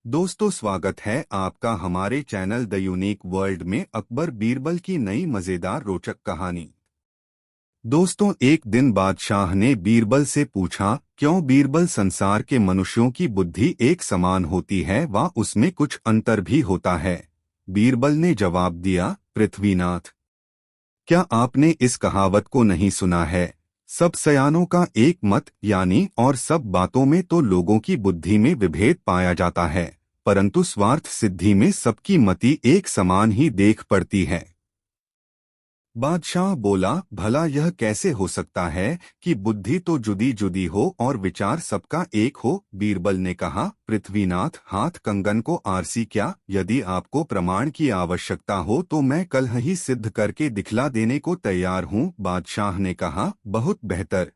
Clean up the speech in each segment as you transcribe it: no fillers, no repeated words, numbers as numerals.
दोस्तों, स्वागत है आपका हमारे चैनल द यूनिक वर्ल्ड में अकबर बीरबल की नई मजेदार रोचक कहानी। दोस्तों, एक दिन बादशाह ने बीरबल से पूछा, क्यों बीरबल संसार के मनुष्यों की बुद्धि एक समान होती है व उसमें कुछ अंतर भी होता है। बीरबल ने जवाब दिया, पृथ्वीनाथ, क्या आपने इस कहावत को नहीं सुना है? सब सयानों का एक मत, यानी और सब बातों में तो लोगों की बुद्धि में विभेद पाया जाता है, परंतु स्वार्थ सिद्धि में सबकी मति एक समान ही देख पड़ती है। बादशाह बोला, भला यह कैसे हो सकता है कि बुद्धि तो जुदी जुदी हो और विचार सबका एक हो? बीरबल ने कहा, पृथ्वीनाथ, हाथ कंगन को आरसी क्या? यदि आपको प्रमाण की आवश्यकता हो तो मैं कल ही सिद्ध करके दिखला देने को तैयार हूँ। बादशाह ने कहा, बहुत बेहतर।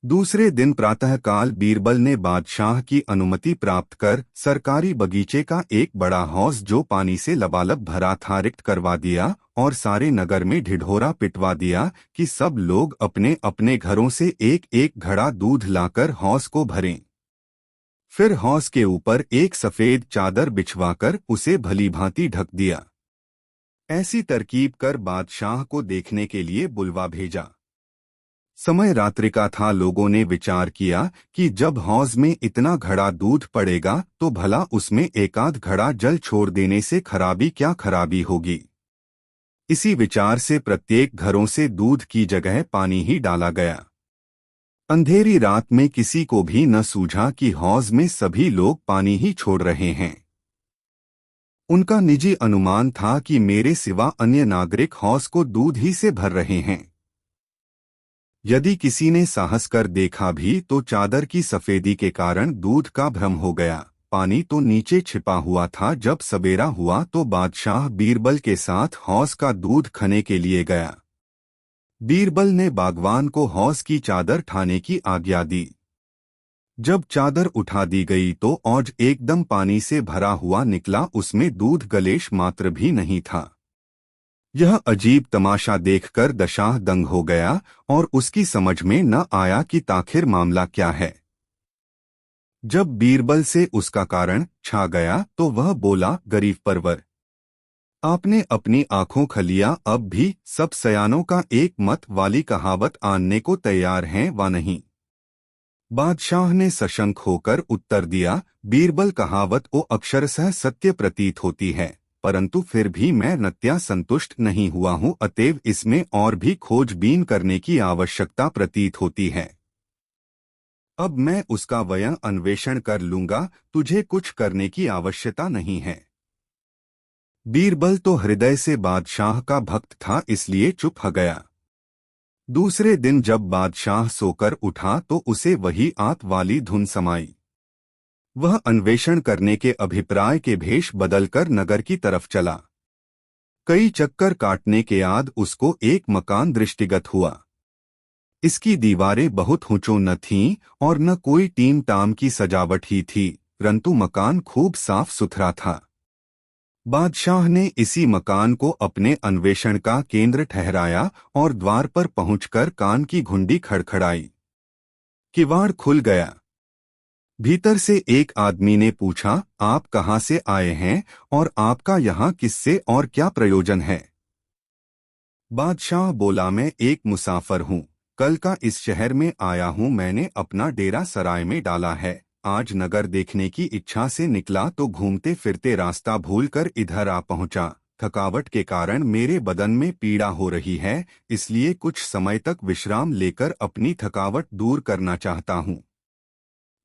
दूसरे दिन प्रातःकाल बीरबल ने बादशाह की अनुमति प्राप्त कर सरकारी बगीचे का एक बड़ा हौज जो पानी से लबालब भरा था रिक्त करवा दिया और सारे नगर में ढिढोरा पिटवा दिया कि सब लोग अपने अपने घरों से एक एक घड़ा दूध लाकर हौज को भरें। फिर हौज के ऊपर एक सफेद चादर बिछवाकर उसे भलीभांति ढक दिया। ऐसी तरकीब कर बादशाह को देखने के लिए बुलवा भेजा। समय रात्रि का था। लोगों ने विचार किया कि जब हौज में इतना घड़ा दूध पड़ेगा तो भला उसमें एकाध घड़ा जल छोड़ देने से खराबी क्या खराबी होगी। इसी विचार से प्रत्येक घरों से दूध की जगह पानी ही डाला गया। अंधेरी रात में किसी को भी न सूझा कि हौज में सभी लोग पानी ही छोड़ रहे हैं। उनका निजी अनुमान था कि मेरे सिवा अन्य नागरिक हौज को दूध ही से भर रहे हैं। यदि किसी ने साहस कर देखा भी तो चादर की सफेदी के कारण दूध का भ्रम हो गया। पानी तो नीचे छिपा हुआ था। जब सवेरा हुआ तो बादशाह बीरबल के साथ हौज का दूध खने के लिए गया। बीरबल ने बागवान को हौज की चादर ठाने की आज्ञा दी। जब चादर उठा दी गई तो औज एकदम पानी से भरा हुआ निकला। उसमें दूध गलेश मात्र भी नहीं था। यह अजीब तमाशा देखकर दशाह दंग हो गया और उसकी समझ में न आया कि आखिर मामला क्या है। जब बीरबल से उसका कारण छा गया तो वह बोला, गरीब परवर, आपने अपनी आंखों खलिया अब भी सब सयानों का एक मत वाली कहावत आनने को तैयार हैं व नहीं? बादशाह ने सशंक होकर उत्तर दिया, बीरबल, कहावत ओ अक्षरशः सत्य प्रतीत होती है, परंतु फिर भी मैं नत्या संतुष्ट नहीं हुआ हूँ, अतएव इसमें और भी खोजबीन करने की आवश्यकता प्रतीत होती है। अब मैं उसका वयं अन्वेषण कर लूंगा, तुझे कुछ करने की आवश्यकता नहीं है। बीरबल तो हृदय से बादशाह का भक्त था, इसलिए चुप हो गया। दूसरे दिन जब बादशाह सोकर उठा तो उसे वही आत वाली धुन समाई। वह अन्वेषण करने के अभिप्राय के भेष बदलकर नगर की तरफ चला। कई चक्कर काटने के बाद उसको एक मकान दृष्टिगत हुआ। इसकी दीवारें बहुत ऊंचों न थीं और न कोई टीम टाम की सजावट ही थी, परंतु मकान खूब साफ सुथरा था। बादशाह ने इसी मकान को अपने अन्वेषण का केंद्र ठहराया और द्वार पर पहुंचकर कान की घुंडी खड़खड़ाई। किवाड़ खुल गया। भीतर से एक आदमी ने पूछा, आप कहाँ से आए हैं और आपका यहाँ किससे और क्या प्रयोजन है? बादशाह बोला, मैं एक मुसाफिर हूँ, कल का इस शहर में आया हूँ। मैंने अपना डेरा सराय में डाला है। आज नगर देखने की इच्छा से निकला तो घूमते फिरते रास्ता भूलकर इधर आ पहुँचा। थकावट के कारण मेरे बदन में पीड़ा हो रही है, इसलिए कुछ समय तक विश्राम लेकर अपनी थकावट दूर करना चाहता हूँ।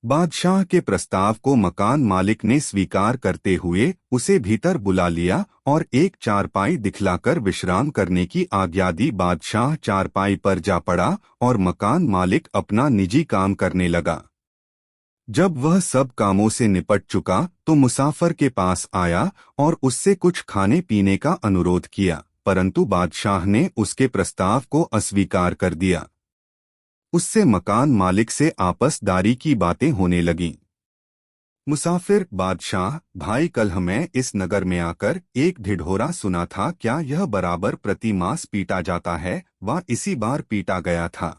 बादशाह के प्रस्ताव को मकान मालिक ने स्वीकार करते हुए उसे भीतर बुला लिया और एक चारपाई दिखलाकर विश्राम करने की आज्ञा दी। बादशाह चारपाई पर जा पड़ा और मकान मालिक अपना निजी काम करने लगा। जब वह सब कामों से निपट चुका तो मुसाफिर के पास आया और उससे कुछ खाने पीने का अनुरोध किया, परंतु बादशाह ने उसके प्रस्ताव को अस्वीकार कर दिया। उससे मकान मालिक से आपसदारी की बातें होने लगीं। मुसाफिर, बादशाह भाई, कल मैं इस नगर में आकर एक ढिढोरा सुना था, क्या यह बराबर प्रति मास पीटा जाता है व इसी बार पीटा गया था?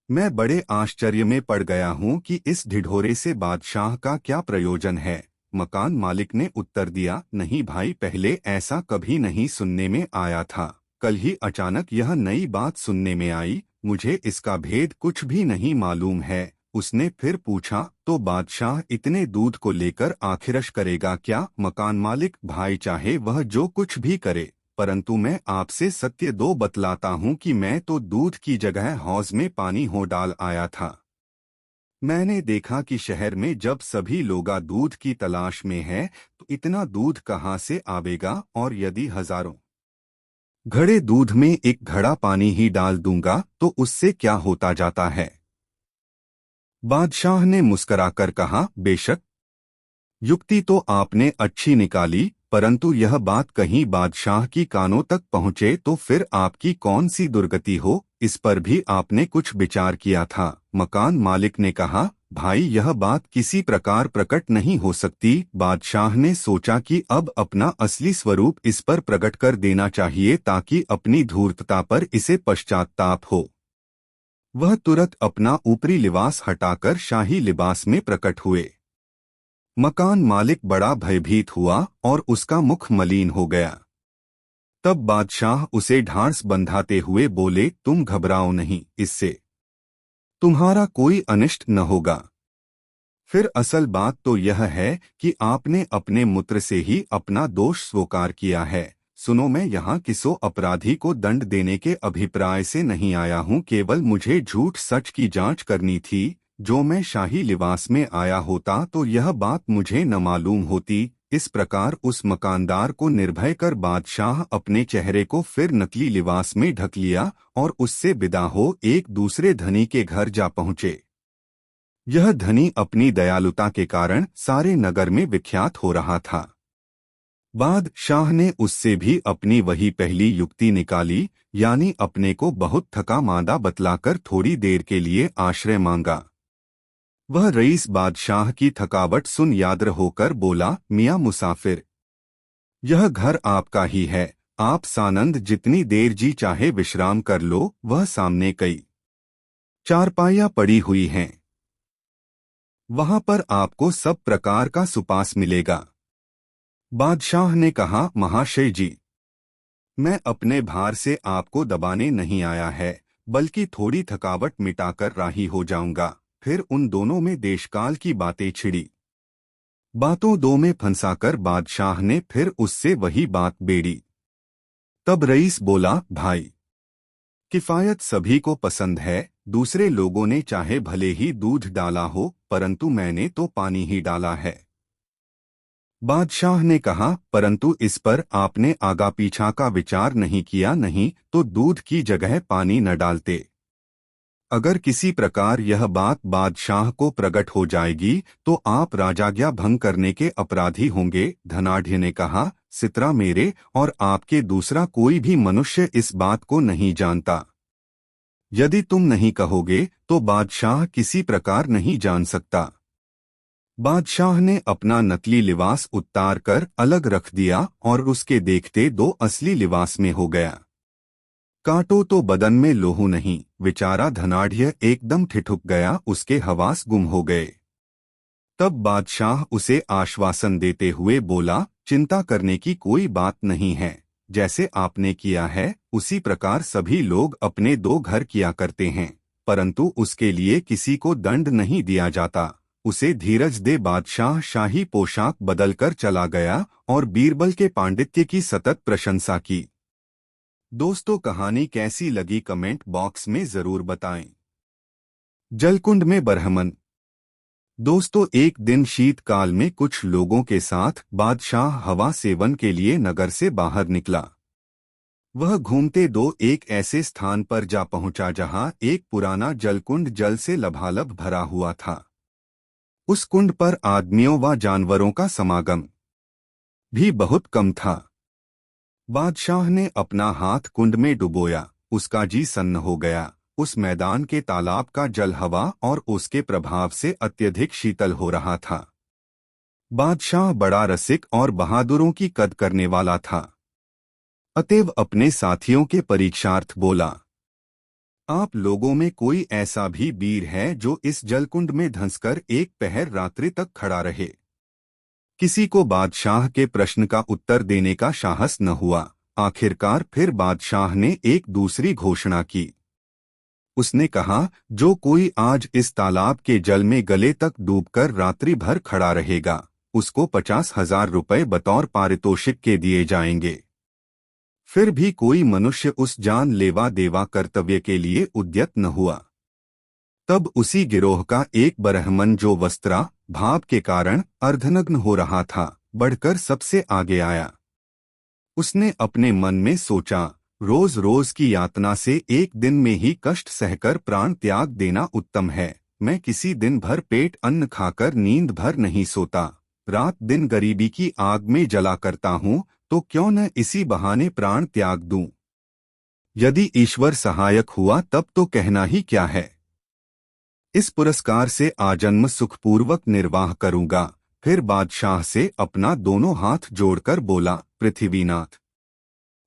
मैं बड़े आश्चर्य में पड़ गया हूँ कि इस ढिढोरे से बादशाह का क्या प्रयोजन है। मकान मालिक ने उत्तर दिया, नहीं भाई, पहले ऐसा कभी नहीं सुनने में आया था। कल ही अचानक यह नई बात सुनने में आई। मुझे इसका भेद कुछ भी नहीं मालूम है। उसने फिर पूछा, तो बादशाह इतने दूध को लेकर आखिरश करेगा क्या? मकान मालिक, भाई चाहे वह जो कुछ भी करे, परंतु मैं आपसे सत्य दो बतलाता हूँ कि मैं तो दूध की जगह हौज में पानी हो डाल आया था। मैंने देखा कि शहर में जब सभी लोगा दूध की तलाश में है तो इतना दूध कहाँ से आवेगा, और यदि हजारों घड़े दूध में एक घड़ा पानी ही डाल दूंगा तो उससे क्या होता जाता है? बादशाह ने मुस्कराकर कहा, बेशक युक्ति तो आपने अच्छी निकाली, परंतु यह बात कहीं बादशाह की कानों तक पहुँचे तो फिर आपकी कौन सी दुर्गति हो, इस पर भी आपने कुछ विचार किया था? मकान मालिक ने कहा, भाई यह बात किसी प्रकार प्रकट नहीं हो सकती। बादशाह ने सोचा कि अब अपना असली स्वरूप इस पर प्रकट कर देना चाहिए ताकि अपनी धूर्तता पर इसे पश्चाताप हो। वह तुरंत अपना ऊपरी लिबास हटाकर शाही लिबास में प्रकट हुए। मकान मालिक बड़ा भयभीत हुआ और उसका मुख मलिन हो गया। तब बादशाह उसे ढांढस बंधाते हुए बोले, तुम घबराओ नहीं, इससे तुम्हारा कोई अनिष्ट न होगा। फिर असल बात तो यह है कि आपने अपने मूत्र से ही अपना दोष स्वीकार किया है। सुनो, मैं यहाँ किसी अपराधी को दंड देने के अभिप्राय से नहीं आया हूँ, केवल मुझे झूठ सच की जांच करनी थी। जो मैं शाही लिबास में आया होता तो यह बात मुझे न मालूम होती। इस प्रकार उस मकानदार को निर्भय कर बादशाह अपने चेहरे को फिर नकली लिबास में ढक लिया और उससे विदा हो एक दूसरे धनी के घर जा पहुँचे। यह धनी अपनी दयालुता के कारण सारे नगर में विख्यात हो रहा था। बादशाह ने उससे भी अपनी वही पहली युक्ति निकाली, यानी अपने को बहुत थका मांदा बतलाकर थोड़ी देर के लिए आश्रय मांगा। वह रईस बादशाह की थकावट सुन याद्र होकर बोला, मियां मुसाफिर, यह घर आपका ही है, आप सानंद जितनी देर जी चाहे विश्राम कर लो। वह सामने कई चारपाइयां पड़ी हुई हैं, वहां पर आपको सब प्रकार का सुपास मिलेगा। बादशाह ने कहा, महाशय जी, मैं अपने भार से आपको दबाने नहीं आया है, बल्कि थोड़ी थकावट मिटाकर राही हो जाऊंगा। फिर उन दोनों में देशकाल की बातें छिड़ी। बातों दो में फंसाकर बादशाह ने फिर उससे वही बात बेड़ी। तब रईस बोला, भाई, किफायत सभी को पसंद है। दूसरे लोगों ने चाहे भले ही दूध डाला हो, परंतु मैंने तो पानी ही डाला है। बादशाह ने कहा, परंतु इस पर आपने आगा पीछा का विचार नहीं किया, नहीं तो दूध की जगह पानी न डालते। अगर किसी प्रकार यह बात बादशाह को प्रकट हो जाएगी तो आप राजाज्ञा भंग करने के अपराधी होंगे। धनाढ़ ने कहा, सितरा मेरे और आपके दूसरा कोई भी मनुष्य इस बात को नहीं जानता। यदि तुम नहीं कहोगे तो बादशाह किसी प्रकार नहीं जान सकता। बादशाह ने अपना नकली लिबास उतार कर अलग रख दिया और उसके देखते दो असली लिबास में हो गया। काटो तो बदन में लोहू नहीं। बेचारा धनाढ़ एकदम ठिठुक गया, उसके हवास गुम हो गए। तब बादशाह उसे आश्वासन देते हुए बोला, चिंता करने की कोई बात नहीं है। जैसे आपने किया है उसी प्रकार सभी लोग अपने दो घर किया करते हैं, परंतु उसके लिए किसी को दंड नहीं दिया जाता। उसे धीरज दे। बादशाह शाही पोशाक बदलकर चला गया और बीरबल के पांडित्य की सतत प्रशंसा की। दोस्तों, कहानी कैसी लगी कमेंट बॉक्स में जरूर बताएं। जलकुंड में बरहमन। दोस्तों, एक दिन शीतकाल में कुछ लोगों के साथ बादशाह हवा सेवन के लिए नगर से बाहर निकला। वह घूमते दो एक ऐसे स्थान पर जा पहुंचा जहां एक पुराना जलकुंड जल से लबालब भरा हुआ था। उस कुंड पर आदमियों व जानवरों का समागम भी बहुत कम था। बादशाह ने अपना हाथ कुंड में डुबोया। उसका जी सन्न हो गया। उस मैदान के तालाब का जल हवा और उसके प्रभाव से अत्यधिक शीतल हो रहा था। बादशाह बड़ा रसिक और बहादुरों की कद करने वाला था, अतएव अपने साथियों के परीक्षार्थ बोला, आप लोगों में कोई ऐसा भी वीर है जो इस जलकुंड में धंसकर एक पहर रात्रि तक खड़ा रहे? किसी को बादशाह के प्रश्न का उत्तर देने का साहस न हुआ। आखिरकार फिर बादशाह ने एक दूसरी घोषणा की। उसने कहा, जो कोई आज इस तालाब के जल में गले तक डूबकर रात्रि भर खड़ा रहेगा, उसको 50,000 रुपए बतौर पारितोषिक के दिए जाएंगे। फिर भी कोई मनुष्य उस जानलेवा देवा कर्तव्य के लिए उद्यत न हुआ। तब उसी गिरोह का एक ब्राह्मण, जो वस्त्रा भाव के कारण अर्धनग्न हो रहा था, बढ़कर सबसे आगे आया। उसने अपने मन में सोचा, रोज रोज की यातना से एक दिन में ही कष्ट सहकर प्राण त्याग देना उत्तम है। मैं किसी दिन भर पेट अन्न खाकर नींद भर नहीं सोता, रात दिन गरीबी की आग में जला करता हूँ, तो क्यों न इसी बहाने प्राण त्याग दूं। यदि ईश्वर सहायक हुआ तब तो कहना ही क्या है। इस पुरस्कार से आजन्म सुखपूर्वक निर्वाह करूंगा। फिर बादशाह से अपना दोनों हाथ जोड़कर बोला, पृथ्वीनाथ,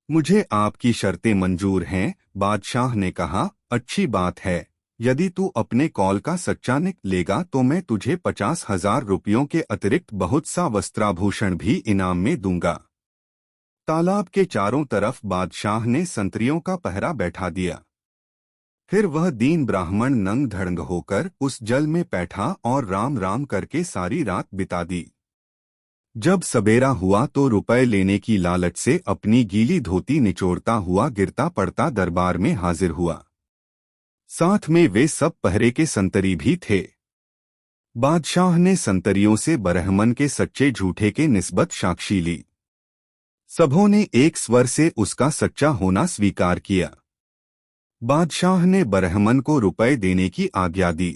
मुझे आपकी शर्तें मंजूर हैं। बादशाह ने कहा, अच्छी बात है। यदि तू अपने कौल का सच्चा निकलेगा तो मैं तुझे 50,000 रुपयों के अतिरिक्त बहुत सा वस्त्राभूषण भी इनाम में दूंगा। तालाब के चारों तरफ बादशाह ने संतरियों का पहरा बैठा दिया। फिर वह दीन ब्राह्मण नंग धड़ंग होकर उस जल में बैठा और राम राम करके सारी रात बिता दी। जब सबेरा हुआ तो रुपए लेने की लालच से अपनी गीली धोती निचोड़ता हुआ गिरता पड़ता दरबार में हाजिर हुआ। साथ में वे सब पहरे के संतरी भी थे। बादशाह ने संतरियों से ब्राह्मण के सच्चे झूठे के निस्बत साक्षी ली। सबों ने एक स्वर से उसका सच्चा होना स्वीकार किया। बादशाह ने ब्राह्मण को रुपए देने की आज्ञा दी।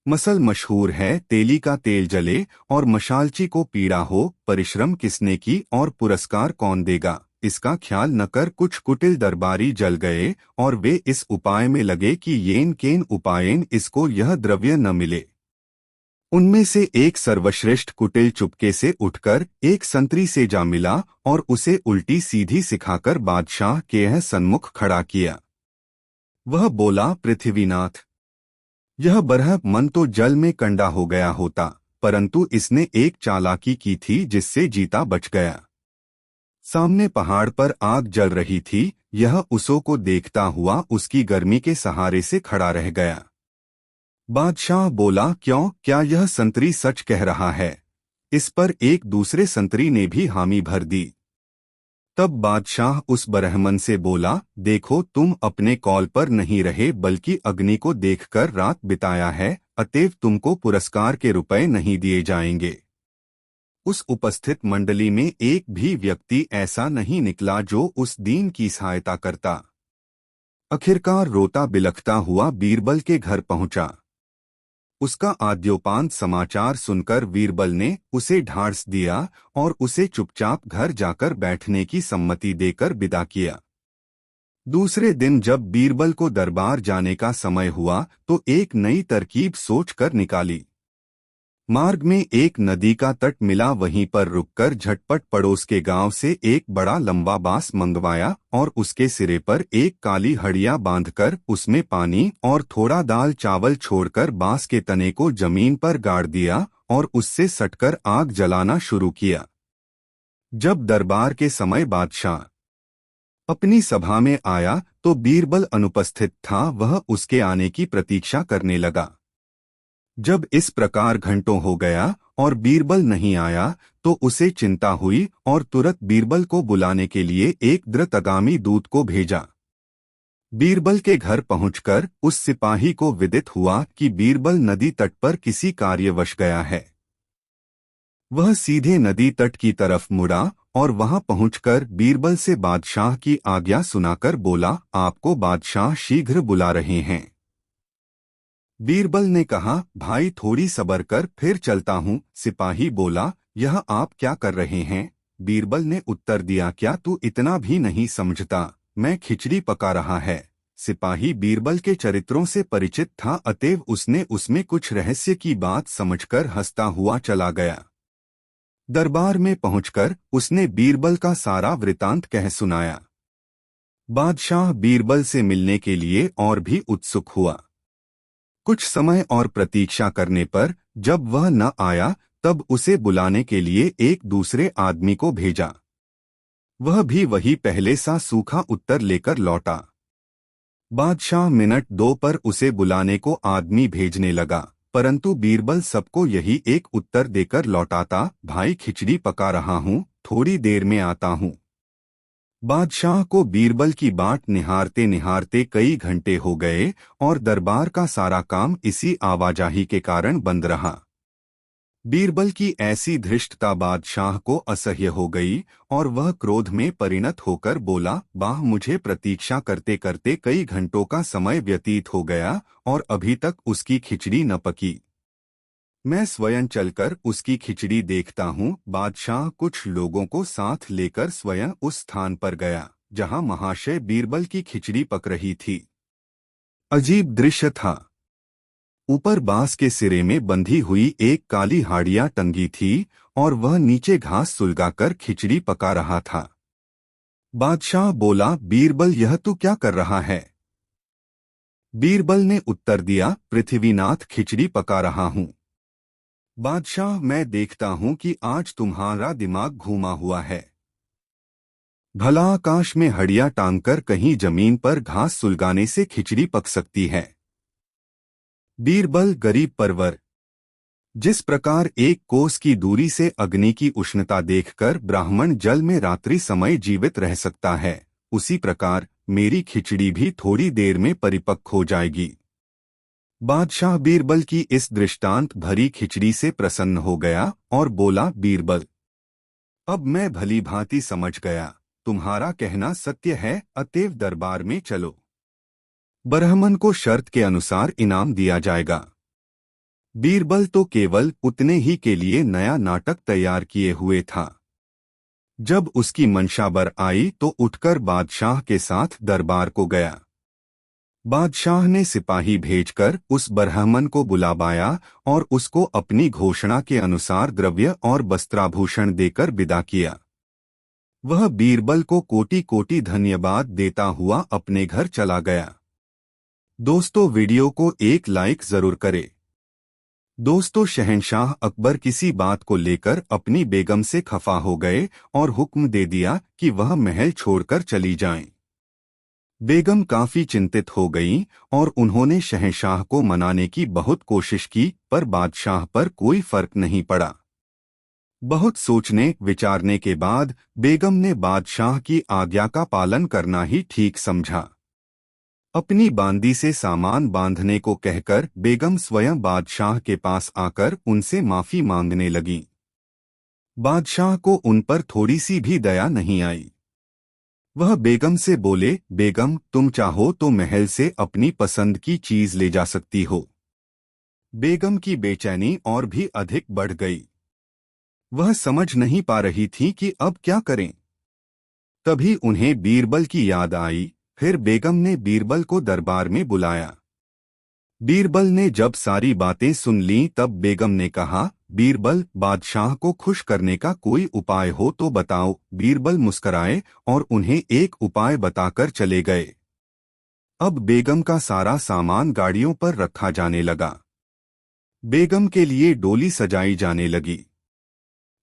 मसल मशहूर है, तेली का तेल जले और मशालची को पीड़ा हो, परिश्रम किसने की और पुरस्कार कौन देगा, इसका ख्याल न कर कुछ कुटिल दरबारी जल गए और वे इस उपाय में लगे कि येन केन उपायन इसको यह द्रव्य न मिले। उनमें से एक सर्वश्रेष्ठ कुटिल चुपके से उठकर एक संतरी से जा मिला और उसे उल्टी सीधी सिखाकर बादशाह के यह सन्मुख खड़ा किया। वह बोला, पृथ्वीनाथ, यह ब्राह्मण तो जल में कंडा हो गया होता, परंतु इसने एक चालाकी की थी जिससे जीता बच गया। सामने पहाड़ पर आग जल रही थी, यह उसों को देखता हुआ उसकी गर्मी के सहारे से खड़ा रह गया। बादशाह बोला, क्यों, क्या यह संतरी सच कह रहा है? इस पर एक दूसरे संतरी ने भी हामी भर दी। तब बादशाह उस ब्राह्मण से बोला, देखो तुम अपने कौल पर नहीं रहे बल्कि अग्नि को देखकर रात बिताया है, अतएव तुमको पुरस्कार के रुपए नहीं दिए जाएंगे। उस उपस्थित मंडली में एक भी व्यक्ति ऐसा नहीं निकला जो उस दीन की सहायता करता। आखिरकार रोता बिलखता हुआ बीरबल के घर पहुंचा। उसका आद्योपांत समाचार सुनकर बीरबल ने उसे ढांढस दिया और उसे चुपचाप घर जाकर बैठने की सम्मति देकर विदा किया। दूसरे दिन जब बीरबल को दरबार जाने का समय हुआ तो एक नई तरकीब सोचकर निकाली। मार्ग में एक नदी का तट मिला, वहीं पर रुककर झटपट पड़ोस के गांव से एक बड़ा लंबा बांस मंगवाया और उसके सिरे पर एक काली हड़िया बांधकर उसमें पानी और थोड़ा दाल चावल छोड़कर बांस के तने को जमीन पर गाड़ दिया और उससे सटकर आग जलाना शुरू किया। जब दरबार के समय बादशाह अपनी सभा में आया तो बीरबल अनुपस्थित था। वह उसके आने की प्रतीक्षा करने लगा। जब इस प्रकार घंटों हो गया और बीरबल नहीं आया तो उसे चिंता हुई और तुरंत बीरबल को बुलाने के लिए एक द्रुतगामी दूत को भेजा। बीरबल के घर पहुंचकर उस सिपाही को विदित हुआ कि बीरबल नदी तट पर किसी कार्यवश गया है। वह सीधे नदी तट की तरफ मुड़ा और वहां पहुंचकर बीरबल से बादशाह की आज्ञा सुनाकर बोला, आपको बादशाह शीघ्र बुला रहे हैं। बीरबल ने कहा, भाई थोड़ी सब्र कर, फिर चलता हूँ। सिपाही बोला, यह आप क्या कर रहे हैं? बीरबल ने उत्तर दिया, क्या तू इतना भी नहीं समझता? मैं खिचड़ी पका रहा है। सिपाही बीरबल के चरित्रों से परिचित था, अतएव उसने उसमें कुछ रहस्य की बात समझकर हंसता हुआ चला गया। दरबार में पहुंचकर उसने बीरबल का सारा वृतांत कह सुनाया। बादशाह बीरबल से मिलने के लिए और भी उत्सुक हुआ। कुछ समय और प्रतीक्षा करने पर जब वह न आया तब उसे बुलाने के लिए एक दूसरे आदमी को भेजा। वह भी वही पहले सा सूखा उत्तर लेकर लौटा। बादशाह मिनट दो पर उसे बुलाने को आदमी भेजने लगा, परंतु बीरबल सबको यही एक उत्तर देकर लौटाता, भाई खिचड़ी पका रहा हूँ, थोड़ी देर में आता हूँ। बादशाह को बीरबल की बाट निहारते निहारते कई घंटे हो गए और दरबार का सारा काम इसी आवाजाही के कारण बंद रहा। बीरबल की ऐसी धृष्टता बादशाह को असह्य हो गई और वह क्रोध में परिणत होकर बोला, बाह मुझे प्रतीक्षा करते करते कई घंटों का समय व्यतीत हो गया और अभी तक उसकी खिचड़ी न पकी। मैं स्वयं चलकर उसकी खिचड़ी देखता हूँ। बादशाह कुछ लोगों को साथ लेकर स्वयं उस स्थान पर गया जहाँ महाशय बीरबल की खिचड़ी पक रही थी। अजीब दृश्य था। ऊपर बांस के सिरे में बंधी हुई एक काली हाड़िया टंगी थी और वह नीचे घास सुलगाकर खिचड़ी पका रहा था। बादशाह बोला, बीरबल यह तू क्या कर रहा है? बीरबल ने उत्तर दिया, पृथ्वीनाथ खिचड़ी पका रहा हूँ। बादशाह, मैं देखता हूँ कि आज तुम्हारा दिमाग घूमा हुआ है। भला आकाश में हड़िया टांगकर कहीं जमीन पर घास सुलगाने से खिचड़ी पक सकती है? बीरबल गरीब परवर। जिस प्रकार एक कोस की दूरी से अग्नि की उष्णता देखकर ब्राह्मण जल में रात्रि समय जीवित रह सकता है, उसी प्रकार मेरी खिचड़ी भी थोड़ी देर में परिपक्व हो जाएगी। बादशाह बीरबल की इस दृष्टांत भरी खिचड़ी से प्रसन्न हो गया और बोला, बीरबल अब मैं भली भांति समझ गया, तुम्हारा कहना सत्य है, अतएव दरबार में चलो। ब्राह्मण को शर्त के अनुसार इनाम दिया जाएगा। बीरबल तो केवल उतने ही के लिए नया नाटक तैयार किए हुए था। जब उसकी मंशाबर आई तो उठकर बादशाह के साथ दरबार को गया। बादशाह ने सिपाही भेजकर उस ब्राह्मण को बुलावाया और उसको अपनी घोषणा के अनुसार द्रव्य और वस्त्राभूषण देकर विदा किया। वह बीरबल को कोटि कोटि धन्यवाद देता हुआ अपने घर चला गया। दोस्तों, वीडियो को एक लाइक जरूर करें। दोस्तों, शहंशाह अकबर किसी बात को लेकर अपनी बेगम से खफा हो गए और हुक्म दे दिया कि वह महल छोड़कर चली जाएं। बेगम काफी चिंतित हो गईं और उन्होंने शहंशाह को मनाने की बहुत कोशिश की, पर बादशाह पर कोई फर्क नहीं पड़ा। बहुत सोचने विचारने के बाद बेगम ने बादशाह की आज्ञा का पालन करना ही ठीक समझा। अपनी बांदी से सामान बांधने को कहकर बेगम स्वयं बादशाह के पास आकर उनसे माफी मांगने लगी। बादशाह को उन पर थोड़ी सी भी दया नहीं आई। वह बेगम से बोले, बेगम तुम चाहो तो महल से अपनी पसंद की चीज ले जा सकती हो। बेगम की बेचैनी और भी अधिक बढ़ गई। वह समझ नहीं पा रही थी कि अब क्या करें। तभी उन्हें बीरबल की याद आई। फिर बेगम ने बीरबल को दरबार में बुलाया। बीरबल ने जब सारी बातें सुन लीं तब बेगम ने कहा, बीरबल बादशाह को खुश करने का कोई उपाय हो तो बताओ। बीरबल मुस्कराए और उन्हें एक उपाय बताकर चले गए। अब बेगम का सारा सामान गाड़ियों पर रखा जाने लगा। बेगम के लिए डोली सजाई जाने लगी।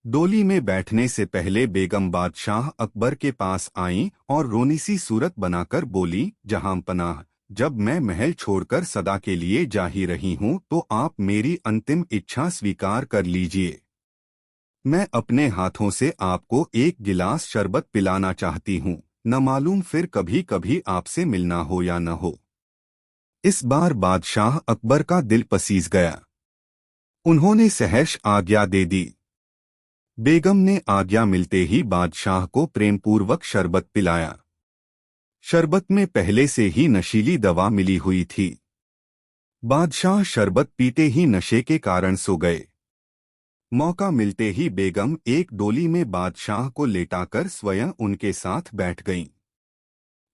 डोली में बैठने से पहले बेगम बादशाह अकबर के पास आईं और रोनी सी सूरत बनाकर बोली, जहां पनाह, जब मैं महल छोड़कर सदा के लिए जा ही रही हूं तो आप मेरी अंतिम इच्छा स्वीकार कर लीजिए। मैं अपने हाथों से आपको एक गिलास शरबत पिलाना चाहती हूं, न मालूम फिर कभी कभी आपसे मिलना हो या न हो। इस बार बादशाह अकबर का दिल पसीज गया। उन्होंने सहर्ष आज्ञा दे दी। बेगम ने आज्ञा मिलते ही बादशाह को प्रेमपूर्वक शरबत पिलाया। शरबत में पहले से ही नशीली दवा मिली हुई थी। बादशाह शरबत पीते ही नशे के कारण सो गए। मौका मिलते ही बेगम एक डोली में बादशाह को लेटाकर स्वयं उनके साथ बैठ गईं।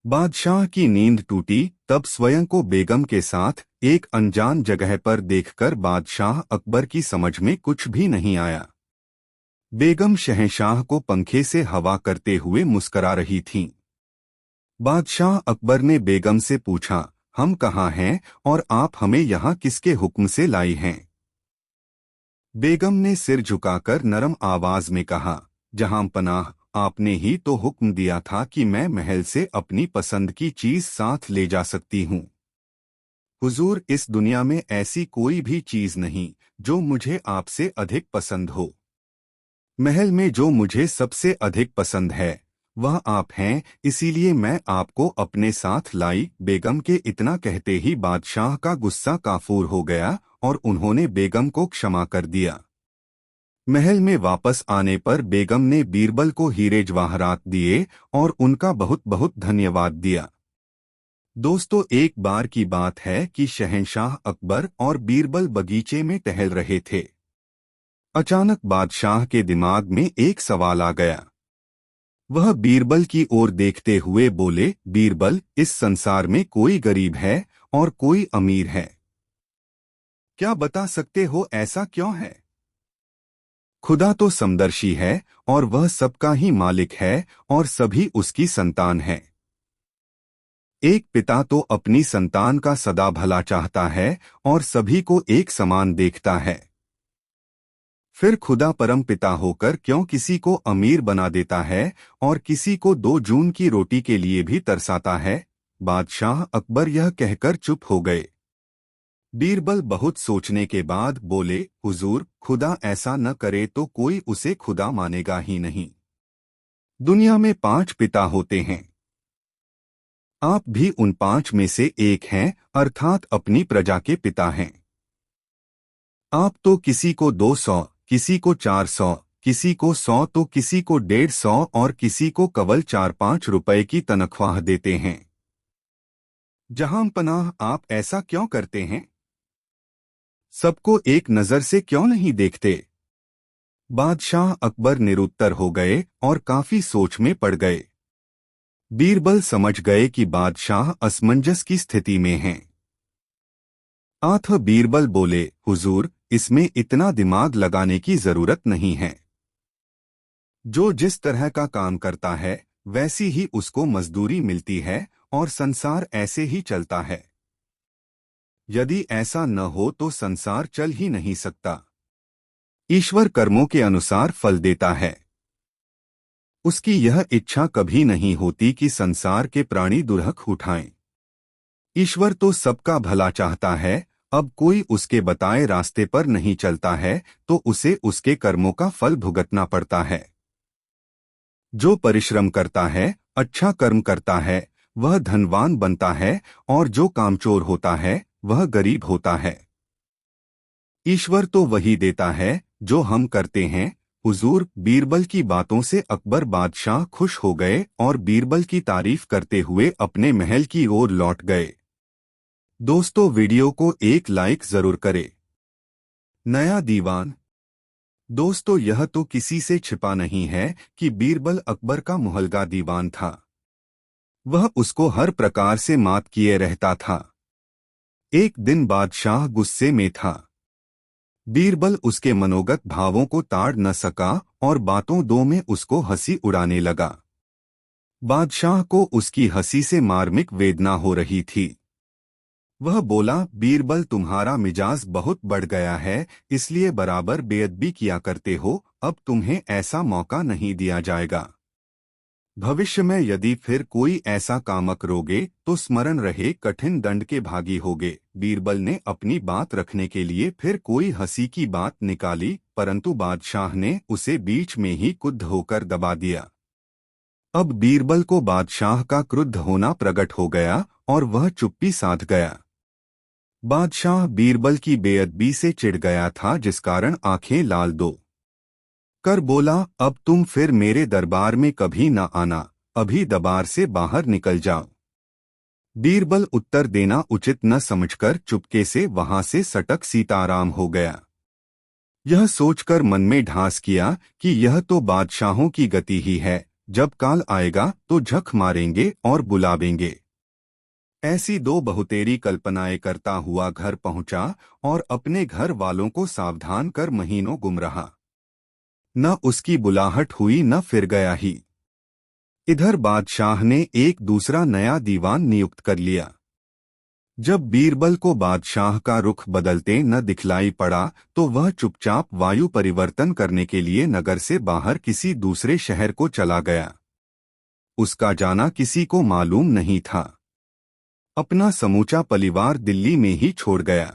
बादशाह की नींद टूटी तब स्वयं को बेगम के साथ एक अनजान जगह पर देखकर बादशाह अकबर की समझ में कुछ भी नहीं आया। बेगम शहंशाह को पंखे से हवा करते हुए मुस्करा रही थीं। बादशाह अकबर ने बेगम से पूछा, हम कहाँ हैं और आप हमें यहाँ किसके हुक्म से लाई हैं? बेगम ने सिर झुकाकर नरम आवाज में कहा, जहां पनाह, आपने ही तो हुक्म दिया था कि मैं महल से अपनी पसंद की चीज साथ ले जा सकती हूँ। हुजूर, इस दुनिया में ऐसी कोई भी चीज नहीं जो मुझे आपसे अधिक पसंद हो। महल में जो मुझे सबसे अधिक पसंद है वह आप हैं, इसीलिए मैं आपको अपने साथ लाई। बेगम के इतना कहते ही बादशाह का गुस्सा काफूर हो गया और उन्होंने बेगम को क्षमा कर दिया। महल में वापस आने पर बेगम ने बीरबल को हीरे जवाहरात दिए और उनका बहुत बहुत धन्यवाद दिया। दोस्तों, एक बार की बात है कि शहंशाह अकबर और बीरबल बगीचे में टहल रहे थे। अचानक बादशाह के दिमाग में एक सवाल आ गया। वह बीरबल की ओर देखते हुए बोले, बीरबल, इस संसार में कोई गरीब है और कोई अमीर है। क्या बता सकते हो ऐसा क्यों है? खुदा तो समदर्शी है और वह सबका ही मालिक है और सभी उसकी संतान है। एक पिता तो अपनी संतान का सदा भला चाहता है और सभी को एक समान देखता है। फिर खुदा परम पिता होकर क्यों किसी को अमीर बना देता है और किसी को 2 जून की रोटी के लिए भी तरसाता है? बादशाह अकबर यह कहकर चुप हो गए। बीरबल बहुत सोचने के बाद बोले, हुजूर, खुदा ऐसा न करे तो कोई उसे खुदा मानेगा ही नहीं। दुनिया में 5 पिता होते हैं। आप भी उन 5 में से एक हैं, अर्थात अपनी प्रजा के पिता हैं। आप तो किसी को 200, किसी को 400, किसी को 100 तो किसी को 150 और किसी को केवल 4-5 रुपए की तनख्वाह देते हैं। जहां पनाह, आप ऐसा क्यों करते हैं? सबको एक नजर से क्यों नहीं देखते? बादशाह अकबर निरुत्तर हो गए और काफी सोच में पड़ गए। बीरबल समझ गए कि बादशाह असमंजस की स्थिति में हैं। आठ बीरबल बोले, हुजूर, इसमें इतना दिमाग लगाने की जरूरत नहीं है। जो जिस तरह का काम करता है वैसी ही उसको मजदूरी मिलती है और संसार ऐसे ही चलता है। यदि ऐसा न हो तो संसार चल ही नहीं सकता। ईश्वर कर्मों के अनुसार फल देता है। उसकी यह इच्छा कभी नहीं होती कि संसार के प्राणी दुर्हक उठाएं। ईश्वर तो सबका भला चाहता है। अब कोई उसके बताए रास्ते पर नहीं चलता है तो उसे उसके कर्मों का फल भुगतना पड़ता है। जो परिश्रम करता है, अच्छा कर्म करता है, वह धनवान बनता है और जो कामचोर होता है वह गरीब होता है। ईश्वर तो वही देता है जो हम करते हैं। हुजूर, बीरबल की बातों से अकबर बादशाह खुश हो गए और बीरबल की तारीफ करते हुए अपने महल की ओर लौट गए। दोस्तों, वीडियो को एक लाइक जरूर करें। नया दीवान। दोस्तों, यह तो किसी से छिपा नहीं है कि बीरबल अकबर का मुहल्गा दीवान था। वह उसको हर प्रकार से मात किए रहता था। एक दिन बादशाह गुस्से में था। बीरबल उसके मनोगत भावों को ताड़ न सका और बातों दो में उसको हंसी उड़ाने लगा। बादशाह को उसकी हंसी से मार्मिक वेदना हो रही थी। वह बोला, बीरबल, तुम्हारा मिजाज बहुत बढ़ गया है, इसलिए बराबर बेअदबी किया करते हो। अब तुम्हें ऐसा मौका नहीं दिया जाएगा। भविष्य में यदि फिर कोई ऐसा काम करोगे तो स्मरण रहे, कठिन दंड के भागी होगे। बीरबल ने अपनी बात रखने के लिए फिर कोई हंसी की बात निकाली, परंतु बादशाह ने उसे बीच में ही क्रुद्ध होकर दबा दिया। अब बीरबल को बादशाह का क्रुद्ध होना प्रकट हो गया और वह चुप्पी साध गया। बादशाह बीरबल की बेअदबी से चिढ़ गया था, जिस कारण आंखें लाल दो कर बोला, अब तुम फिर मेरे दरबार में कभी न आना, अभी दरबार से बाहर निकल जाओ। बीरबल उत्तर देना उचित न समझकर चुपके से वहां से सटक सीताराम हो गया। यह सोचकर मन में ढांस किया कि यह तो बादशाहों की गति ही है, जब काल आएगा तो झक मारेंगे और बुलावेंगे। ऐसी दो बहुतेरी कल्पनाएं करता हुआ घर पहुंचा और अपने घर वालों को सावधान कर महीनों गुम रहा। न उसकी बुलाहट हुई न फिर गया ही। इधर बादशाह ने एक दूसरा नया दीवान नियुक्त कर लिया। जब बीरबल को बादशाह का रुख बदलते न दिखलाई पड़ा तो वह चुपचाप वायु परिवर्तन करने के लिए नगर से बाहर किसी दूसरे शहर को चला गया। उसका जाना किसी को मालूम नहीं था। अपना समूचा परिवार दिल्ली में ही छोड़ गया।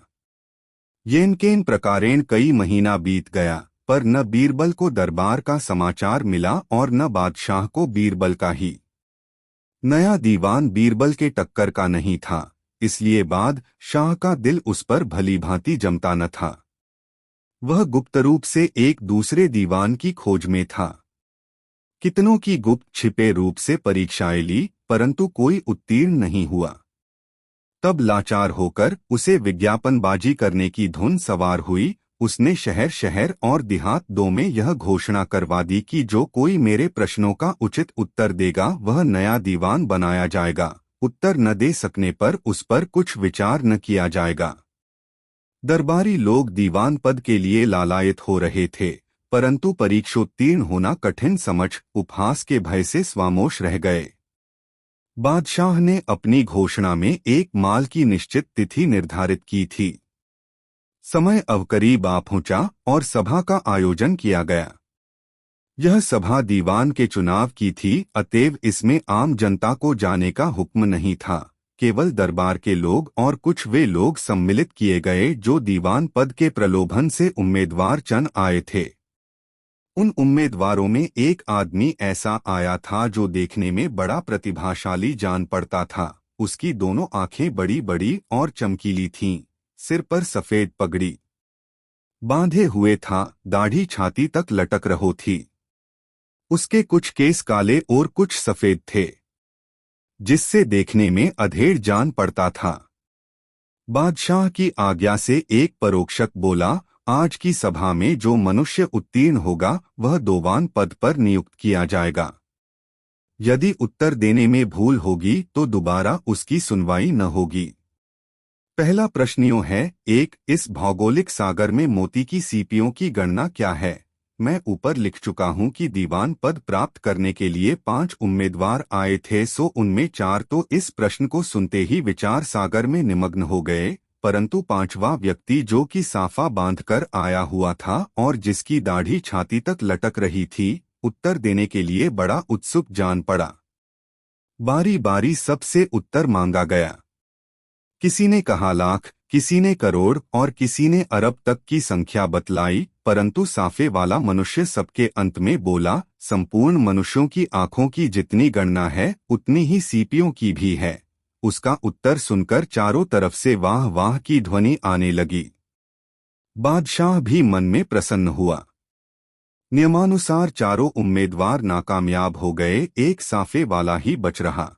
येनकेन प्रकारेण कई महीना बीत गया, पर न बीरबल को दरबार का समाचार मिला और न बादशाह को बीरबल का ही। नया दीवान बीरबल के टक्कर का नहीं था, इसलिए बादशाह का दिल उस पर भली भांति जमता न था। वह गुप्त रूप से एक दूसरे दीवान की खोज में था। कितनों की गुप्त छिपे रूप से परीक्षाएं ली, परंतु कोई उत्तीर्ण नहीं हुआ। तब लाचार होकर उसे विज्ञापनबाजी करने की धुन सवार हुई। उसने शहर शहर और देहात दो में यह घोषणा करवा दी कि जो कोई मेरे प्रश्नों का उचित उत्तर देगा वह नया दीवान बनाया जाएगा। उत्तर न दे सकने पर उस पर कुछ विचार न किया जाएगा। दरबारी लोग दीवान पद के लिए लालायित हो रहे थे, परंतु परीक्षोत्तीर्ण होना कठिन समझ उपहास के भय से स्वामोश रह गए। बादशाह ने अपनी घोषणा में एक माल की निश्चित तिथि निर्धारित की थी। समय अवकरीब आ पहुंचा और सभा का आयोजन किया गया। यह सभा दीवान के चुनाव की थी, अतएव इसमें आम जनता को जाने का हुक्म नहीं था। केवल दरबार के लोग और कुछ वे लोग सम्मिलित किए गए जो दीवान पद के प्रलोभन से उम्मीदवार चुन आए थे। उन उम्मीदवारों में एक आदमी ऐसा आया था जो देखने में बड़ा प्रतिभाशाली जान पड़ता था। उसकी दोनों आंखें बड़ी बड़ी और चमकीली थीं, सिर पर सफेद पगड़ी बांधे हुए था, दाढ़ी छाती तक लटक रहो थी। उसके कुछ केस काले और कुछ सफेद थे, जिससे देखने में अधेड़ जान पड़ता था। बादशाह की आज्ञा से एक परोक्षक बोला, आज की सभा में जो मनुष्य उत्तीर्ण होगा वह दोवान पद पर नियुक्त किया जाएगा। यदि उत्तर देने में भूल होगी तो दोबारा उसकी सुनवाई न होगी। पहला प्रश्न यूं है, एक, इस भौगोलिक सागर में मोती की सीपियों की गणना क्या है? मैं ऊपर लिख चुका हूं कि दीवान पद प्राप्त करने के लिए 5 उम्मीदवार आए थे, सो उनमें 4 तो इस प्रश्न को सुनते ही विचार सागर में निमग्न हो गए, परंतु 5वां व्यक्ति जो कि साफा बांधकर आया हुआ था और जिसकी दाढ़ी छाती तक लटक रही थी, उत्तर देने के लिए बड़ा उत्सुक जान पड़ा। बारी बारी सबसे उत्तर मांगा गया। किसी ने कहा लाख, किसी ने करोड़ और किसी ने अरब तक की संख्या बतलाई, परंतु साफे वाला मनुष्य सबके अंत में बोला, संपूर्ण मनुष्यों की आंखों की जितनी गणना है उतनी ही सीपियों की भी है। उसका उत्तर सुनकर चारों तरफ से वाह वाह की ध्वनि आने लगी। बादशाह भी मन में प्रसन्न हुआ। नियमानुसार चारों उम्मीदवार नाकामयाब हो गए, एक साफे वाला ही बच रहा।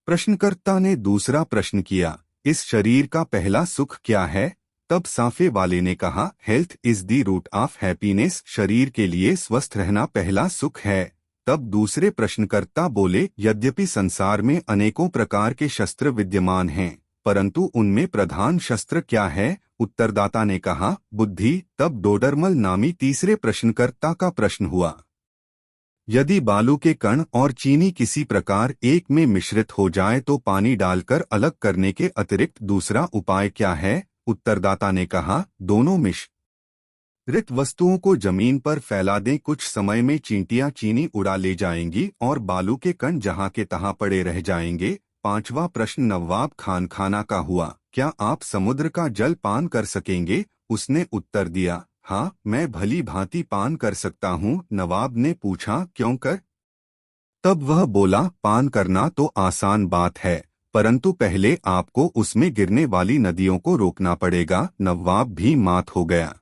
प्रश्नकर्ता ने दूसरा प्रश्न किया, इस शरीर का पहला सुख क्या है? तब साफे वाले ने कहा, health is the root of happiness, शरीर के लिए स्वस्थ रहना पहला सुख है। तब दूसरे प्रश्नकर्ता बोले, यद्यपि संसार में अनेकों प्रकार के शस्त्र विद्यमान हैं, परंतु उनमें प्रधान शस्त्र क्या है? उत्तरदाता ने कहा, बुद्धि। तब डोडरमल नामी तीसरे प्रश्नकर्ता का प्रश्न हुआ, यदि बालू के कण और चीनी किसी प्रकार एक में मिश्रित हो जाए तो पानी डालकर अलग करने के अतिरिक्त दूसरा उपाय क्या है? उत्तरदाता ने कहा, दोनों मिश्रित वस्तुओं को जमीन पर फैला दें, कुछ समय में चींटियां चीनी उड़ा ले जाएंगी और बालू के कण जहां के तहां पड़े रह जाएंगे। 5वां प्रश्न नवाब खाना का हुआ, क्या आप समुद्र का जल पान कर सकेंगे? उसने उत्तर दिया, हाँ, मैं भली भांति पान कर सकता हूँ। नवाब ने पूछा, क्यों कर? तब वह बोला, पान करना तो आसान बात है, परंतु पहले आपको उसमें गिरने वाली नदियों को रोकना पड़ेगा। नवाब भी मात हो गया।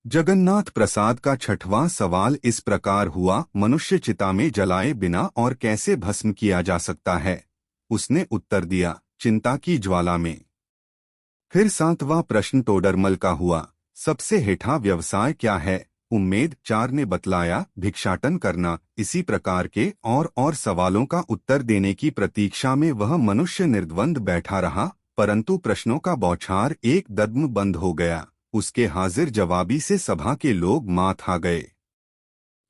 जगन्नाथ प्रसाद का 6वां सवाल इस प्रकार हुआ, मनुष्य चिता में जलाए बिना और कैसे भस्म किया जा सकता है? उसने उत्तर दिया, चिंता की ज्वाला में। फिर 7वां प्रश्न टोडरमल का हुआ, सबसे हेठा व्यवसाय क्या है? उम्मेद 4 ने बतलाया, भिक्षाटन करना। इसी प्रकार के और सवालों का उत्तर देने की प्रतीक्षा में वह मनुष्य निर्द्वंद बैठा रहा, परंतु प्रश्नों का बौछार एक दद्म बंद हो गया। उसके हाजिर जवाबी से सभा के लोग मात आ गए।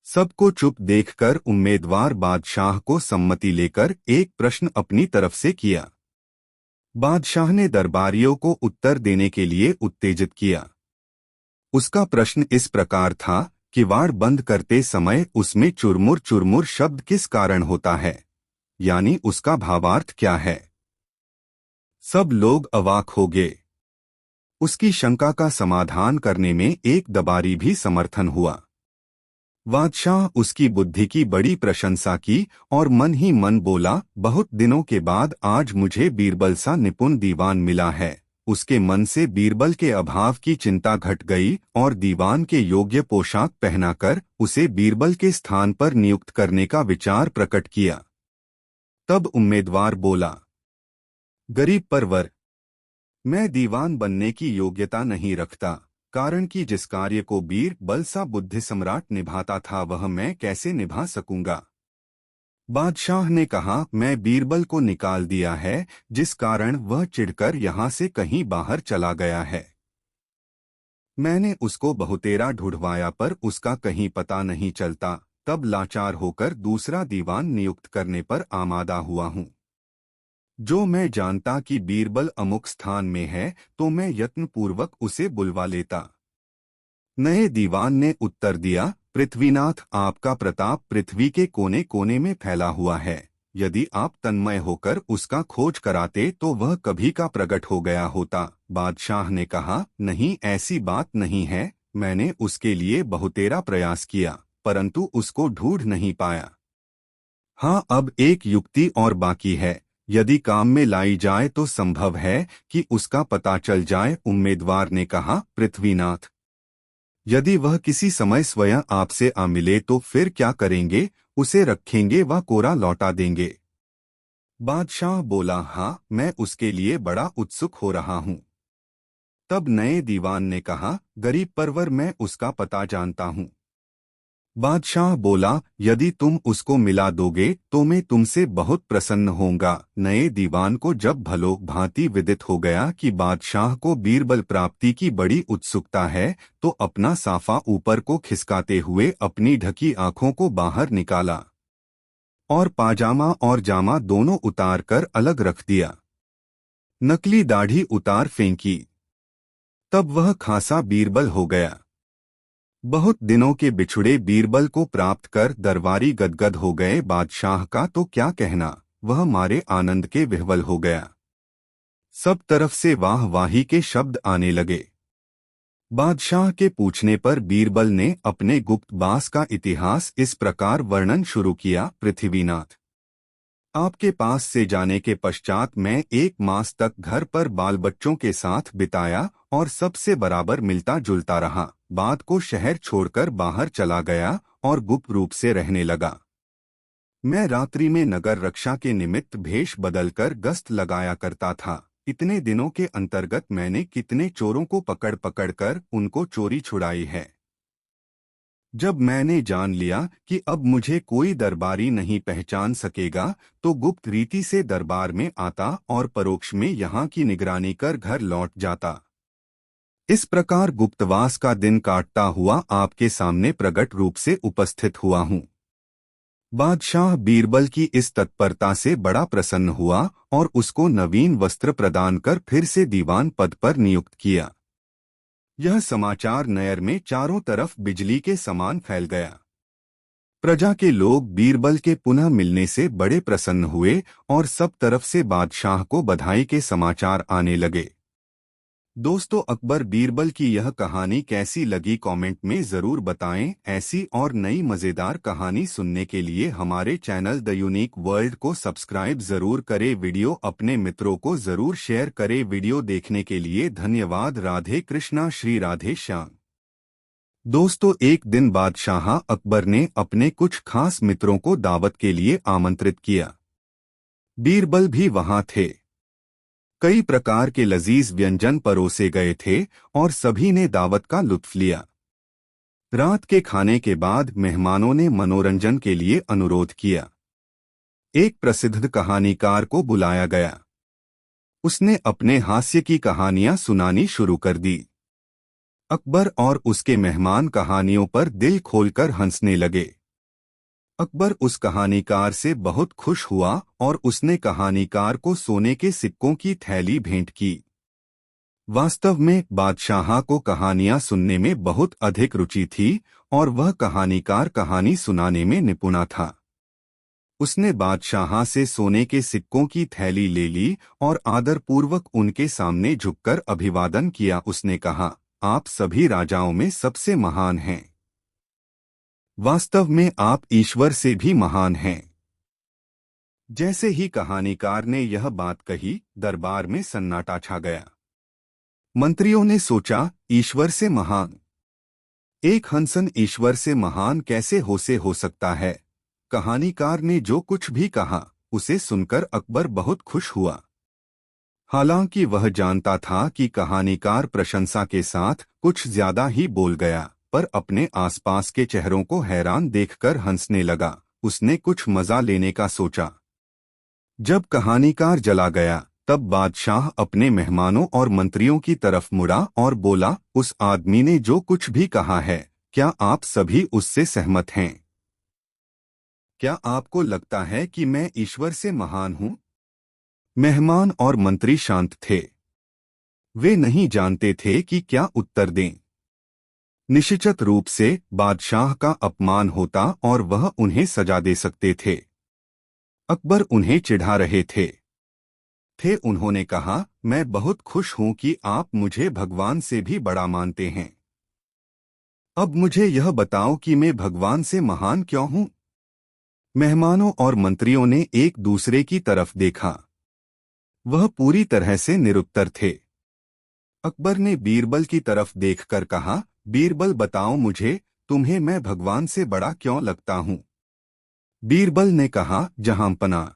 सबको चुप देखकर उम्मीदवार बादशाह को सम्मति लेकर एक प्रश्न अपनी तरफ से किया। बादशाह ने दरबारियों को उत्तर देने के लिए उत्तेजित किया। उसका प्रश्न इस प्रकार था, किवाड़ बंद करते समय उसमें चुरमुर चुरमुर शब्द किस कारण होता है, यानी उसका भावार्थ क्या है। सब लोग अवाक हो गए। उसकी शंका का समाधान करने में एक दरबारी भी समर्थन हुआ। बादशाह उसकी बुद्धि की बड़ी प्रशंसा की और मन ही मन बोला, बहुत दिनों के बाद आज मुझे बीरबल सा निपुण दीवान मिला है। उसके मन से बीरबल के अभाव की चिंता घट गई और दीवान के योग्य पोशाक पहनाकर उसे बीरबल के स्थान पर नियुक्त करने का विचार प्रकट किया। तब उम्मीदवार बोला, गरीब परवर, मैं दीवान बनने की योग्यता नहीं रखता, कारण कि जिस कार्य को बीरबल सा बुद्धि सम्राट निभाता था वह मैं कैसे निभा सकूंगा। बादशाह ने कहा, मैं बीरबल को निकाल दिया है, जिस कारण वह चिढ़कर यहाँ से कहीं बाहर चला गया है। मैंने उसको बहुतेरा ढूंढवाया पर उसका कहीं पता नहीं चलता, तब लाचार होकर दूसरा दीवान नियुक्त करने पर आमादा हुआ हूँ। जो मैं जानता कि बीरबल अमुक स्थान में है तो मैं यत्नपूर्वक उसे बुलवा लेता। नए दीवान ने उत्तर दिया, पृथ्वीनाथ, आपका प्रताप पृथ्वी के कोने कोने में फैला हुआ है। यदि आप तन्मय होकर उसका खोज कराते तो वह कभी का प्रकट हो गया होता। बादशाह ने कहा, नहीं, ऐसी बात नहीं है। मैंने उसके लिए बहुतेरा प्रयास किया परंतु उसको ढूंढ नहीं पाया। हाँ, अब एक युक्ति और बाकी है। यदि काम में लाई जाए तो संभव है कि उसका पता चल जाए। उम्मीदवार ने कहा, पृथ्वीनाथ, यदि वह किसी समय स्वयं आपसे आ मिले तो फिर क्या करेंगे? उसे रखेंगे व कोरा लौटा देंगे? बादशाह बोला, हाँ, मैं उसके लिए बड़ा उत्सुक हो रहा हूँ। तब नए दीवान ने कहा, गरीब परवर, मैं उसका पता जानता हूँ। बादशाह बोला, यदि तुम उसको मिला दोगे तो मैं तुमसे बहुत प्रसन्न होऊंगा। नए दीवान को जब भलो भांति विदित हो गया कि बादशाह को बीरबल प्राप्ति की बड़ी उत्सुकता है तो अपना साफा ऊपर को खिसकाते हुए अपनी ढकी आंखों को बाहर निकाला और पाजामा और जामा दोनों उतार कर अलग रख दिया। नकली दाढ़ी उतार फेंकी। तब वह खासा बीरबल हो गया। बहुत दिनों के बिछुड़े बीरबल को प्राप्त कर दरबारी गदगद हो गए। बादशाह का तो क्या कहना, वह मारे आनंद के विह्वल हो गया। सब तरफ से वाह वाही के शब्द आने लगे। बादशाह के पूछने पर बीरबल ने अपने गुप्तवास का इतिहास इस प्रकार वर्णन शुरू किया, पृथ्वीनाथ, आपके पास से जाने के पश्चात मैं 1 मास तक घर पर बाल बच्चों के साथ बिताया और सबसे बराबर मिलता जुलता रहा। बाद को शहर छोड़कर बाहर चला गया और गुप्त रूप से रहने लगा। मैं रात्रि में नगर रक्षा के निमित्त भेष बदलकर गश्त लगाया करता था। इतने दिनों के अंतर्गत मैंने कितने चोरों को पकड़ पकड़ कर उनको चोरी छुड़ाई है। जब मैंने जान लिया कि अब मुझे कोई दरबारी नहीं पहचान सकेगा तो गुप्त रीति से दरबार में आता और परोक्ष में यहाँ की निगरानी कर घर लौट जाता। इस प्रकार गुप्तवास का दिन काटता हुआ आपके सामने प्रकट रूप से उपस्थित हुआ हूँ। बादशाह बीरबल की इस तत्परता से बड़ा प्रसन्न हुआ और उसको नवीन वस्त्र प्रदान कर फिर से दीवान पद पर नियुक्त किया। यह समाचार नयर में चारों तरफ बिजली के समान फैल गया। प्रजा के लोग बीरबल के पुनः मिलने से बड़े प्रसन्न हुए और सब तरफ से बादशाह को बधाई के समाचार आने लगे। दोस्तों, अकबर बीरबल की यह कहानी कैसी लगी कमेंट में ज़रूर बताएं। ऐसी और नई मज़ेदार कहानी सुनने के लिए हमारे चैनल द यूनिक वर्ल्ड को सब्सक्राइब ज़रूर करें। वीडियो अपने मित्रों को ज़रूर शेयर करें। वीडियो देखने के लिए धन्यवाद। राधे कृष्णा, श्री राधे श्याम। दोस्तों, एक दिन बादशाह अकबर ने अपने कुछ खास मित्रों को दावत के लिए आमंत्रित किया। बीरबल भी वहां थे। कई प्रकार के लजीज व्यंजन परोसे गए थे और सभी ने दावत का लुत्फ लिया। रात के खाने के बाद मेहमानों ने मनोरंजन के लिए अनुरोध किया। एक प्रसिद्ध कहानीकार को बुलाया गया। उसने अपने हास्य की कहानियां सुनानी शुरू कर दी। अकबर और उसके मेहमान कहानियों पर दिल खोलकर हंसने लगे। अकबर उस कहानीकार से बहुत खुश हुआ और उसने कहानीकार को सोने के सिक्कों की थैली भेंट की। वास्तव में बादशाह को कहानियां सुनने में बहुत अधिक रुचि थी और वह कहानीकार कहानी सुनाने में निपुणा था। उसने बादशाह से सोने के सिक्कों की थैली ले ली और आदरपूर्वक उनके सामने झुककर अभिवादन किया। उसने कहा, आप सभी राजाओं में सबसे महान हैं। वास्तव में आप ईश्वर से भी महान हैं। जैसे ही कहानीकार ने यह बात कही, दरबार में सन्नाटा छा गया। मंत्रियों ने सोचा, ईश्वर से महान? एक हंसन ईश्वर से महान कैसे हो सकता है? कहानीकार ने जो कुछ भी कहा, उसे सुनकर अकबर बहुत खुश हुआ। हालांकि वह जानता था कि कहानीकार प्रशंसा के साथ कुछ ज्यादा ही बोल गया, पर अपने आसपास के चेहरों को हैरान देखकर हंसने लगा। उसने कुछ मजा लेने का सोचा। जब कहानीकार चला गया, तब बादशाह अपने मेहमानों और मंत्रियों की तरफ मुड़ा और बोला, उस आदमी ने जो कुछ भी कहा है, क्या आप सभी उससे सहमत हैं? क्या आपको लगता है कि मैं ईश्वर से महान हूं? मेहमान और मंत्री शांत थे। वे नहीं जानते थे कि क्या उत्तर दें। निश्चित रूप से बादशाह का अपमान होता और वह उन्हें सजा दे सकते थे। अकबर उन्हें चिढ़ा रहे थे। उन्होंने कहा, मैं बहुत खुश हूं कि आप मुझे भगवान से भी बड़ा मानते हैं। अब मुझे यह बताओ कि मैं भगवान से महान क्यों हूं? मेहमानों और मंत्रियों ने एक दूसरे की तरफ देखा। वह पूरी तरह से निरुत्तर थे। अकबर ने बीरबल की तरफ देखकर कहा, बीरबल बताओ मुझे, तुम्हें मैं भगवान से बड़ा क्यों लगता हूं? बीरबल ने कहा, जहांपना,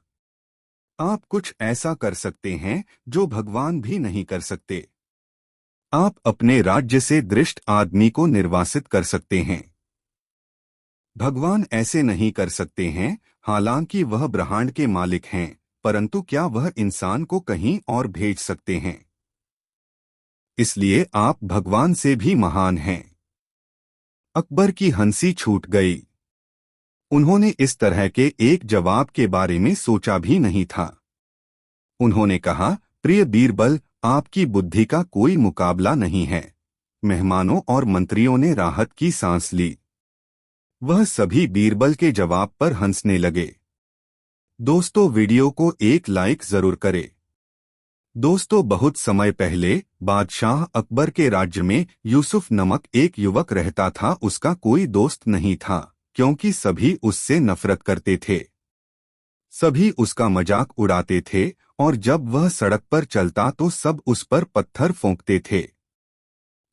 आप कुछ ऐसा कर सकते हैं जो भगवान भी नहीं कर सकते। आप अपने राज्य से दृष्ट आदमी को निर्वासित कर सकते हैं। भगवान ऐसे नहीं कर सकते हैं। हालांकि वह ब्रह्मांड के मालिक हैं, परंतु क्या वह इंसान को कहीं और भेज सकते हैं? इसलिए आप भगवान से भी महान हैं। अकबर की हंसी छूट गई। उन्होंने इस तरह के एक जवाब के बारे में सोचा भी नहीं था। उन्होंने कहा, प्रिय बीरबल, आपकी बुद्धि का कोई मुकाबला नहीं है। मेहमानों और मंत्रियों ने राहत की सांस ली। वह सभी बीरबल के जवाब पर हंसने लगे। दोस्तों, वीडियो को एक लाइक जरूर करें। दोस्तों, बहुत समय पहले बादशाह अकबर के राज्य में यूसुफ नमक एक युवक रहता था। उसका कोई दोस्त नहीं था, क्योंकि सभी उससे नफरत करते थे। सभी उसका मजाक उड़ाते थे और जब वह सड़क पर चलता तो सब उस पर पत्थर फेंकते थे।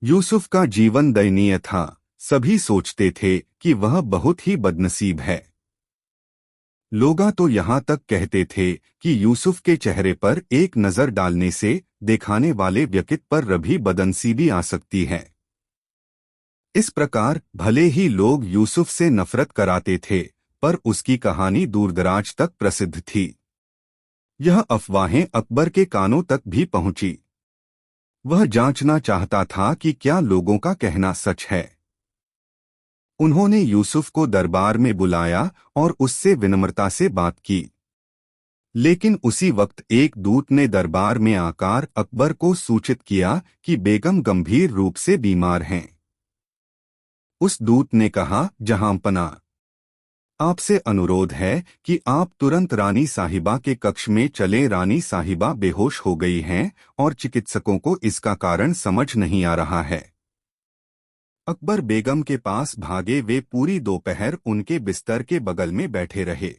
यूसुफ का जीवन दयनीय था। सभी सोचते थे कि वह बहुत ही बदनसीब है। लोग तो यहाँ तक कहते थे कि यूसुफ के चेहरे पर एक नजर डालने से दिखाने वाले व्यक्ति पर भी बदनसीबी आ सकती है। इस प्रकार भले ही लोग यूसुफ से नफरत कराते थे, पर उसकी कहानी दूरदराज तक प्रसिद्ध थी। यह अफवाहें अकबर के कानों तक भी पहुंची। वह जांचना चाहता था कि क्या लोगों का कहना सच है। उन्होंने यूसुफ को दरबार में बुलाया और उससे विनम्रता से बात की। लेकिन उसी वक्त एक दूत ने दरबार में आकर अकबर को सूचित किया कि बेगम गंभीर रूप से बीमार हैं। उस दूत ने कहा, जहांपना, आपसे अनुरोध है कि आप तुरंत रानी साहिबा के कक्ष में चलें। रानी साहिबा बेहोश हो गई हैं और चिकित्सकों को इसका कारण समझ नहीं आ रहा है। अकबर बेगम के पास भागे। वे पूरी दोपहर उनके बिस्तर के बगल में बैठे रहे।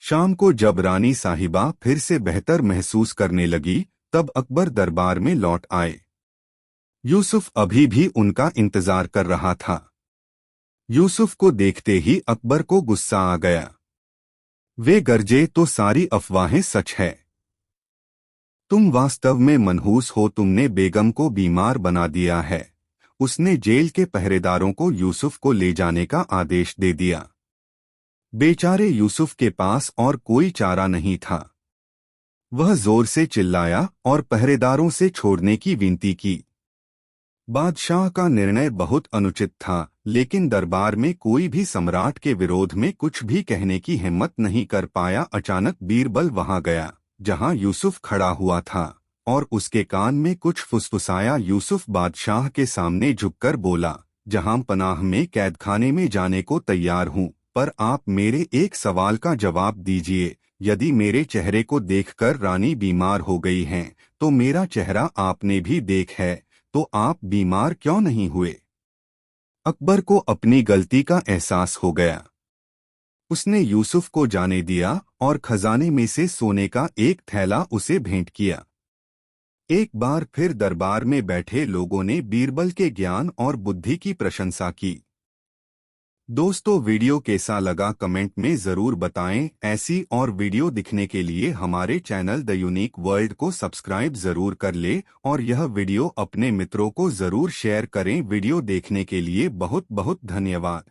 शाम को जब रानी साहिबा फिर से बेहतर महसूस करने लगी, तब अकबर दरबार में लौट आए। यूसुफ अभी भी उनका इंतजार कर रहा था। यूसुफ को देखते ही अकबर को गुस्सा आ गया। वे गरजे, तो सारी अफवाहें सच है। तुम वास्तव में मनहूस हो। तुमने बेगम को बीमार बना दिया है। उसने जेल के पहरेदारों को यूसुफ को ले जाने का आदेश दे दिया। बेचारे यूसुफ के पास और कोई चारा नहीं था। वह जोर से चिल्लाया और पहरेदारों से छोड़ने की विनती की। बादशाह का निर्णय बहुत अनुचित था, लेकिन दरबार में कोई भी सम्राट के विरोध में कुछ भी कहने की हिम्मत नहीं कर पाया। अचानक बीरबल वहां गया जहां यूसुफ खड़ा हुआ था और उसके कान में कुछ फुसफुसाया। यूसुफ बादशाह के सामने झुककर बोला, जहां पनाह में कैदखाने में जाने को तैयार हूँ, पर आप मेरे एक सवाल का जवाब दीजिए। यदि मेरे चेहरे को देखकर रानी बीमार हो गई हैं, तो मेरा चेहरा आपने भी देख है, तो आप बीमार क्यों नहीं हुए? अकबर को अपनी गलती का एहसास हो गया। उसने यूसुफ को जाने दिया और खजाने में से सोने का एक थैला उसे भेंट किया। एक बार फिर दरबार में बैठे लोगों ने बीरबल के ज्ञान और बुद्धि की प्रशंसा की। दोस्तों, वीडियो कैसा लगा कमेंट में ज़रूर बताएं। ऐसी और वीडियो दिखने के लिए हमारे चैनल द यूनिक वर्ल्ड को सब्सक्राइब ज़रूर कर ले और यह वीडियो अपने मित्रों को ज़रूर शेयर करें। वीडियो देखने के लिए बहुत बहुत धन्यवाद।